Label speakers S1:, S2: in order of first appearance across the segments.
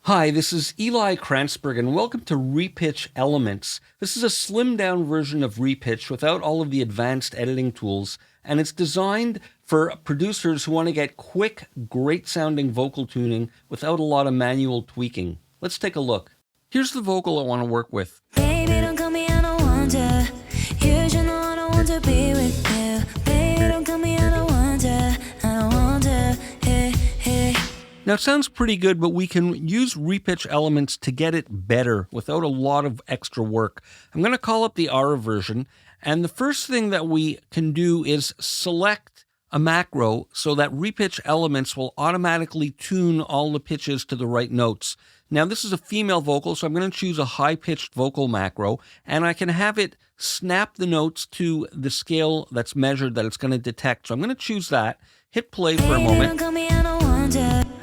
S1: Hi, this is Eli Kranzberg, and welcome to RePitch Elements. This is a slimmed-down version of RePitch without all of the advanced editing tools, and it's designed for producers who want to get quick, great-sounding vocal tuning without a lot of manual tweaking. Let's take a look. Here's the vocal I want to work with.
S2: Baby, don't call me, I don't want to. You should know I don't want to be with you. Baby, don't call me, I don't want to. I don't want to. Hey, hey.
S1: Now, it sounds pretty good, but we can use RePitch Elements to get it better without a lot of extra work. I'm going to call up the ARA version, and the first thing that we can do is select a macro so that RePitch Elements will automatically tune all the pitches to the right notes. Now, this is a female vocal, so I'm going to choose a high-pitched vocal macro, and I can have it snap the notes to the scale that's measured that it's going to detect. So I'm going to choose that, hit play for a moment,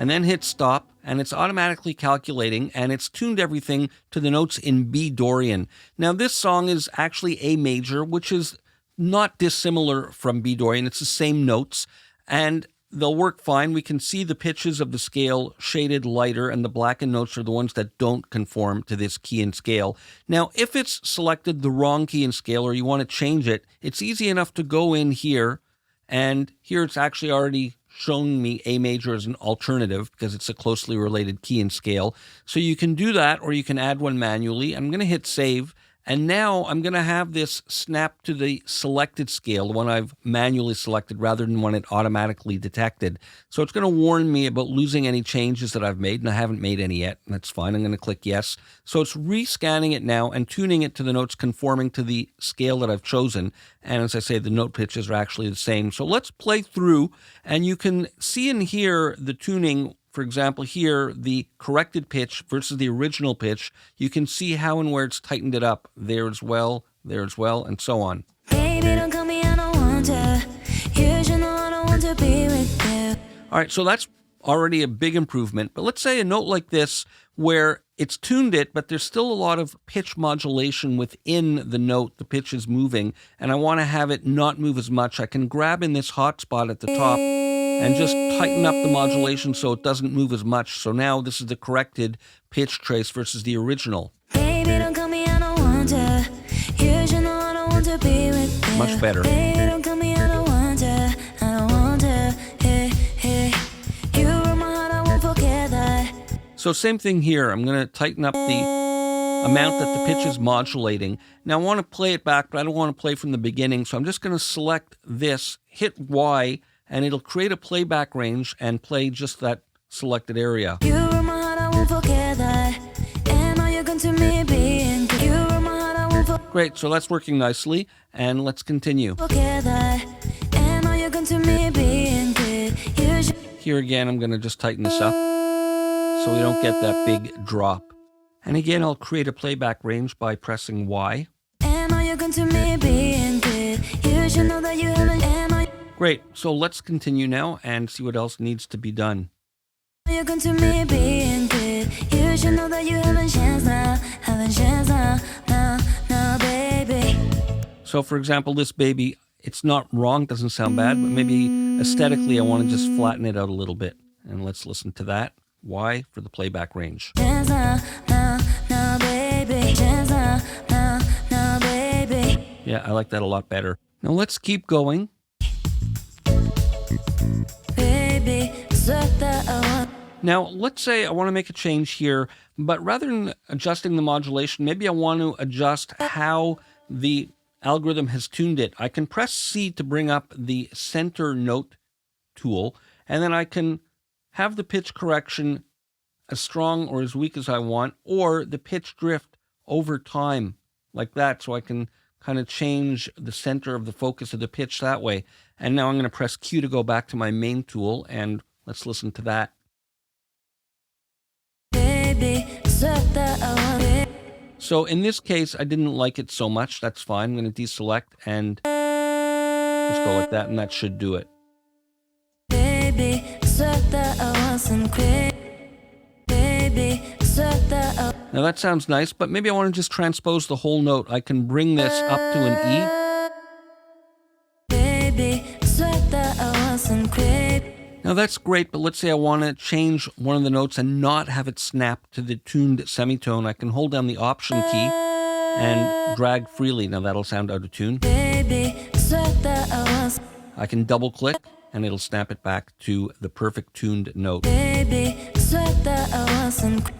S1: and then hit stop, and it's automatically calculating, and it's tuned everything to the notes in B Dorian. Now, this song is actually A major, which is not dissimilar from B Dorian. It's the same notes, and they'll work fine. We can see the pitches of the scale shaded lighter, and the blackened notes are the ones that don't conform to this key and scale. Now, if it's selected the wrong key and scale, or you want to change it, it's easy enough to go in here, and here it's actually already shown me A major as an alternative because it's a closely related key and scale. So you can do that, or you can add one manually. I'm going to hit save, and now I'm going to have this snap to the selected scale, the one I've manually selected rather than one it automatically detected. So it's going to warn me about losing any changes that I've made, and I haven't made any yet. That's fine. I'm going to click yes. So it's rescanning it now and tuning it to the notes conforming to the scale that I've chosen. And as I say, the note pitches are actually the same. So let's play through, and you can see and hear the tuning. For example, here, the corrected pitch versus the original pitch, you can see how and where it's tightened it up. There as well, and so on.
S2: Baby, don't call me, I don't want to. You should know I don't want to be with you.
S1: All right, so that's already a big improvement. But let's say a note like this where it's tuned it, but there's still a lot of pitch modulation within the note. The pitch is moving, and I want to have it not move as much. I can grab in this hot spot at the top and just tighten up the modulation so it doesn't move as much. So now this is the corrected pitch trace versus the original.
S2: Baby, don't call me, I don't want to. You should know I don't want to be with you.
S1: Much better.
S2: Baby, don't call me, I don't want to. I don't want to. Hey, hey. You were my heart, I won't forget that.
S1: So same thing here. I'm going to tighten up the amount that the pitch is modulating. Now I want to play it back, but I don't want to play from the beginning. So I'm just going to select this, hit Y, and it'll create a playback range and play just that selected area.
S2: You were my heart, I won't forget that. And all you're going to me being good. You were my heart, I won't
S1: Great, so that's working nicely, and let's continue.
S2: forget that. And all you're going to me being good. You should
S1: Here again, I'm going to just tighten this up so we don't get that big drop. And again, I'll create a playback range by pressing Y.
S2: and all you're going to me being good. You should know that you haven't. And all
S1: Great, so let's continue now and see what else needs to be done.
S2: you're going to me being good. You should know that you haven't chance now. Haven't chance now, baby.
S1: So for example, this baby, it's not wrong, doesn't sound bad, but maybe aesthetically I want to just flatten it out a little bit. And let's listen to that. Y for the playback range.
S2: Chance now, baby. Chance now, baby.
S1: Yeah, I like that a lot better. Now let's keep going.
S2: Baby, so that I want.
S1: Now, let's say I want to make a change here, but rather than adjusting the modulation, maybe I want to adjust how the algorithm has tuned it. I can press C to bring up the center note tool, and then I can have the pitch correction as strong or as weak as I want, or the pitch drift over time like that, so I can kind of change the center of the focus of the pitch that way. And now I'm going to press Q to go back to my main tool, and let's listen to that.
S2: Baby, so that I want.
S1: So in this case, I didn't like it so much. That's fine. I'm going to deselect and just go like that, and that should do it.
S2: Baby, so that I want some quick. Baby, so that I.
S1: Now that sounds nice, but maybe I want to just transpose the whole note. I can bring this up to an E.
S2: Baby, so that I want some quick.
S1: Now that's great, but let's say I want to change one of the notes and not have it snap to the tuned semitone. I can hold down the Option key and drag freely. Now that'll sound out of tune.
S2: Baby, swear that I was.
S1: I can double click and it'll snap it back to the perfect tuned note.
S2: Baby, swear that I wasn't.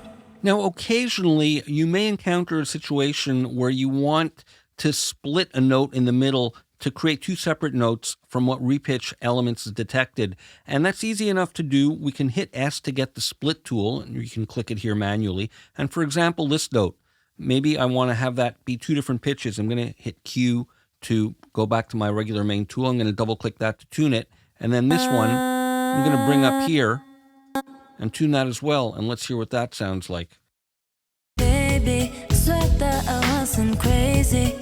S1: Now, occasionally you may encounter a situation where you want to split a note in the middle to create two separate notes from what RePitch Elements has detected. And that's easy enough to do. We can hit S to get the split tool, and you can click it here manually. And for example, this note, maybe I want to have that be two different pitches. I'm going to hit Q to go back to my regular main tool. I'm going to double click that to tune it. And then this one, I'm going to bring up here and tune that as well. And let's hear what that sounds like.
S2: Baby, swear that I wasn't crazy.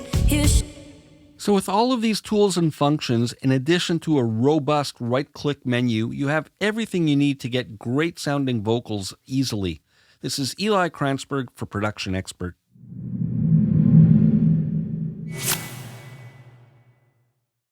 S1: So with all of these tools and functions, in addition to a robust right-click menu, you have everything you need to get great sounding vocals easily. This is Eli Kransberg for Production Expert.